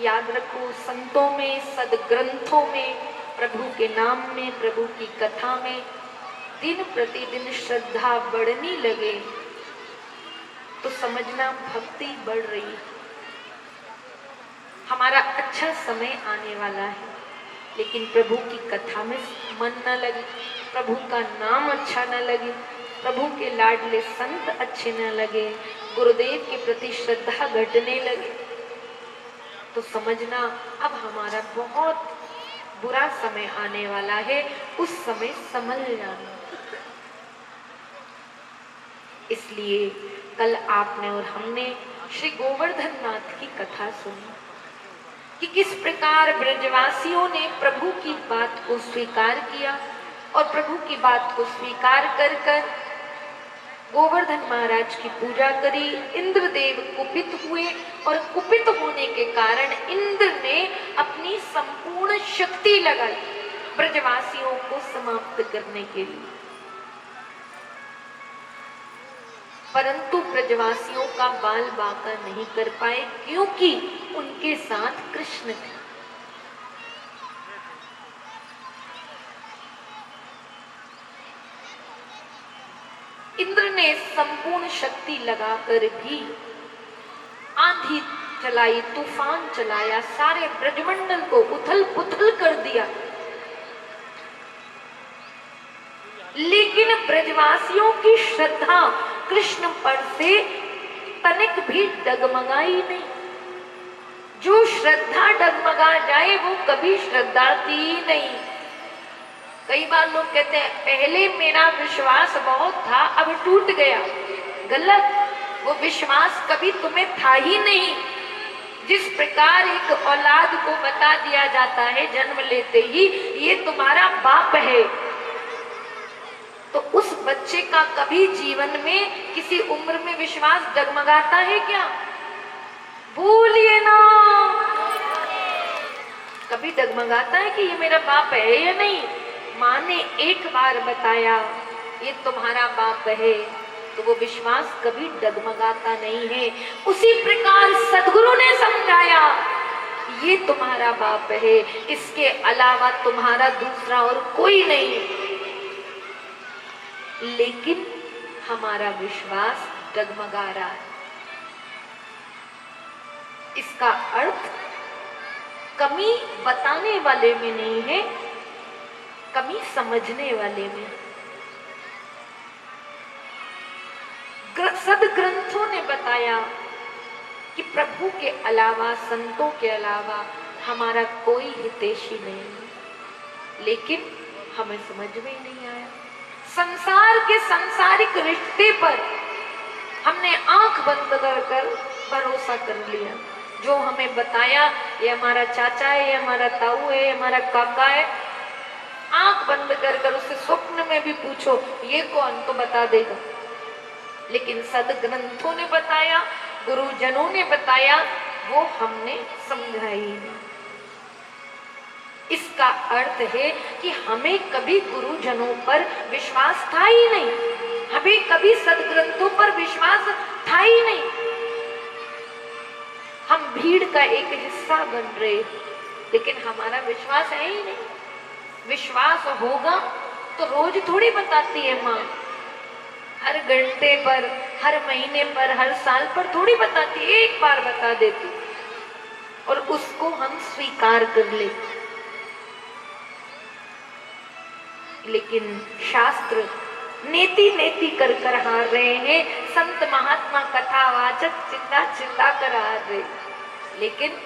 याद रखो, संतों में, सदग्रंथों में, प्रभु के नाम में, प्रभु की कथा में दिन प्रतिदिन श्रद्धा बढ़ने लगे तो समझना भक्ति बढ़ रही है। हमारा अच्छा समय आने वाला है, लेकिन प्रभु की कथा में मन न लगे, प्रभु का नाम अच्छा न लगे, प्रभु के लाडले संत अच्छे न लगे, गुरुदेव के प्रति श्रद्धा घटने लगे, तो समझना अब हमारा बहुत बुरा समय आने वाला है। उस समय संभल जाना। इसलिए कल आपने और हमने श्री गोवर्धन नाथ की कथा सुनी कि किस प्रकार ब्रजवासियों ने प्रभु की बात को स्वीकार किया और प्रभु की बात को स्वीकार कर कर गोवर्धन महाराज की पूजा करी। इंद्रदेव कुपित हुए और कुपित होने के कारण इंद्र ने अपनी संपूर्ण शक्ति लगाई ब्रजवासियों को समाप्त करने के लिए, परंतु ब्रजवासियों का बाल बांका नहीं कर पाए क्योंकि उनके साथ कृष्ण थे। इंद्र ने संपूर्ण शक्ति लगाकर भी आंधी चलाई, तूफान चलाया, सारे ब्रजमंडल को उथल पुथल कर दिया, लेकिन ब्रजवासियों की श्रद्धा कृष्ण पर से तनिक भी डगमगाई नहीं। जो श्रद्धा डगमगा जाए वो कभी श्रद्धार्थी ही नहीं। कई बार लोग कहते हैं पहले मेरा विश्वास बहुत था अब टूट गया। गलत, वो विश्वास कभी तुम्हें था ही नहीं। जिस प्रकार एक औलाद को बता दिया जाता है जन्म लेते ही ये तुम्हारा बाप है, तो उस बच्चे का कभी जीवन में किसी उम्र में विश्वास डगमगाता है क्या? बोलिए ना, कभी डगमगाता है कि ये मेरा बाप है या नहीं? माँ ने एक बार बताया ये तुम्हारा बाप है तो वो विश्वास कभी डगमगाता नहीं है। उसी प्रकार सद्गुरु ने समझाया ये तुम्हारा बाप है, इसके अलावा तुम्हारा दूसरा और कोई नहीं, लेकिन हमारा विश्वास डगमगा रहा है। इसका अर्थ कमी बताने वाले में नहीं है, कमी समझने वाले में। सदग्रंथों ने बताया कि प्रभु के अलावा, संतों के अलावा हमारा कोई हितैषी नहीं, लेकिन हमें समझ में नहीं आया। संसार के सांसारिक रिश्ते पर हमने आंख बंद कर भरोसा कर लिया। जो हमें बताया ये हमारा चाचा है, ये हमारा ताऊ है, ये हमारा काका है, आंख बंद कर उससे स्वप्न में भी पूछो ये कौन, तो बता देगा। लेकिन सदग्रंथों ने बताया, गुरुजनों ने बताया, वो हमने समझा ही नहीं। इसका अर्थ है कि हमें कभी गुरुजनों पर विश्वास था ही नहीं, हमें कभी सदग्रंथों पर विश्वास था ही नहीं। हम भीड़ का एक हिस्सा बन रहे, लेकिन हमारा विश्वास है ही नहीं। विश्वास होगा तो रोज थोड़ी बताती है माँ, हर घंटे पर, हर महीने पर, हर साल पर थोड़ी बताती, एक बार बता देती और उसको हम स्वीकार कर लेते। लेकिन शास्त्र नेति नेति कर हार रहे हैं, संत महात्मा कथावाचक चिल्ला चिल्ला कर हार रहे, लेकिन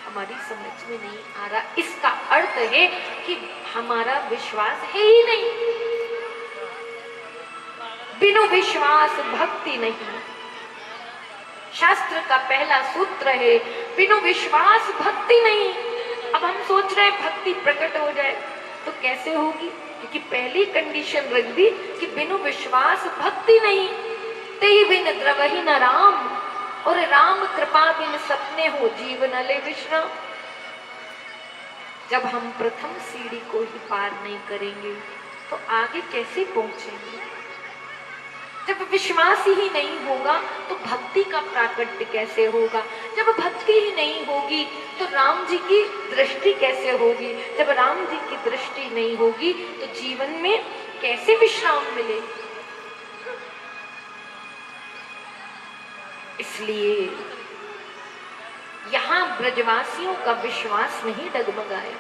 हमारी समझ में नहीं आ रहा। इसका अर्थ है कि हमारा विश्वास है ही नहीं। बिनु विश्वास भक्ति नहीं। शास्त्र का पहला सूत्र है बिनु विश्वास भक्ति नहीं। अब हम सोच रहे हैं भक्ति प्रकट हो जाए तो कैसे होगी, क्योंकि पहली कंडीशन रख दी कि बिनु विश्वास भक्ति नहीं। तेहि बिन द्रवहि न राम, और राम कृपा बिन सपने हो जीवन ले विश्राम। जब हम प्रथम सीढ़ी को ही पार नहीं करेंगे तो आगे कैसे पहुंचेंगे? जब विश्वास ही नहीं होगा तो भक्ति का प्राकट्य कैसे होगा? जब भक्ति ही नहीं होगी तो राम जी की दृष्टि कैसे होगी? जब राम जी की दृष्टि नहीं होगी तो जीवन में कैसे विश्राम मिले? इसलिए यहां ब्रजवासियों का विश्वास नहीं डगमगाया।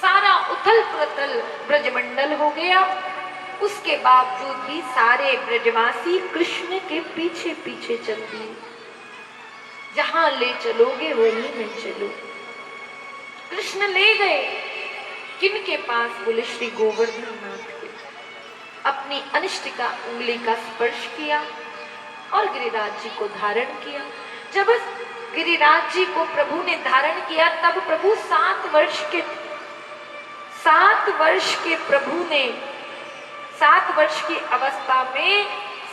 सारा उथल पुथल ब्रजमंडल हो गया, उसके बावजूद भी सारे ब्रजवासी कृष्ण के पीछे पीछे चल दिए। जहां ले चलोगे वहीं मैं चलो। कृष्ण ले गए किनके पास? बोले श्री गोवर्धन नाथ के। अपनी अनिष्टिका उंगली का स्पर्श किया और गिरिराज जी को धारण किया। जब गिरिराज जी को प्रभु ने धारण किया तब प्रभु 7 वर्ष के थे। 7 वर्ष के प्रभु ने 7 वर्ष की अवस्था में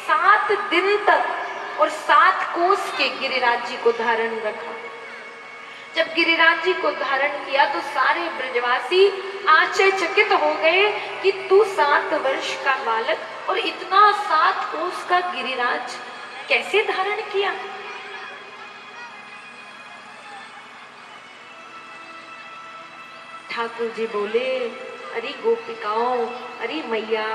7 दिन तक और 7 कोस के गिरिराज जी को धारण रखा। जब गिरिराज जी को धारण किया तो सारे ब्रजवासी आश्चर्यचकित हो गए कि तू 7 वर्ष का बालक और इतना 7 कोस का गिरिराज कैसे धारण किया? ठाकुर जी बोले, अरे गोपिकाओं, अरे मैया,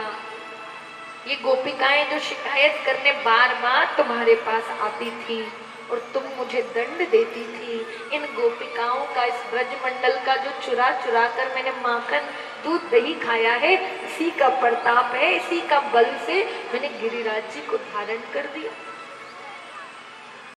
ये गोपिकाएं जो शिकायत करने बार बार तुम्हारे पास आती थी और तुम मुझे दंड देती थी, इन गोपिकाओं का, इस ब्रजमंडल का जो चुरा चुरा कर मैंने माखन दूध दही खाया है, इसी का प्रताप है, इसी का बल से मैंने गिरिराज जी को धारण कर दिया।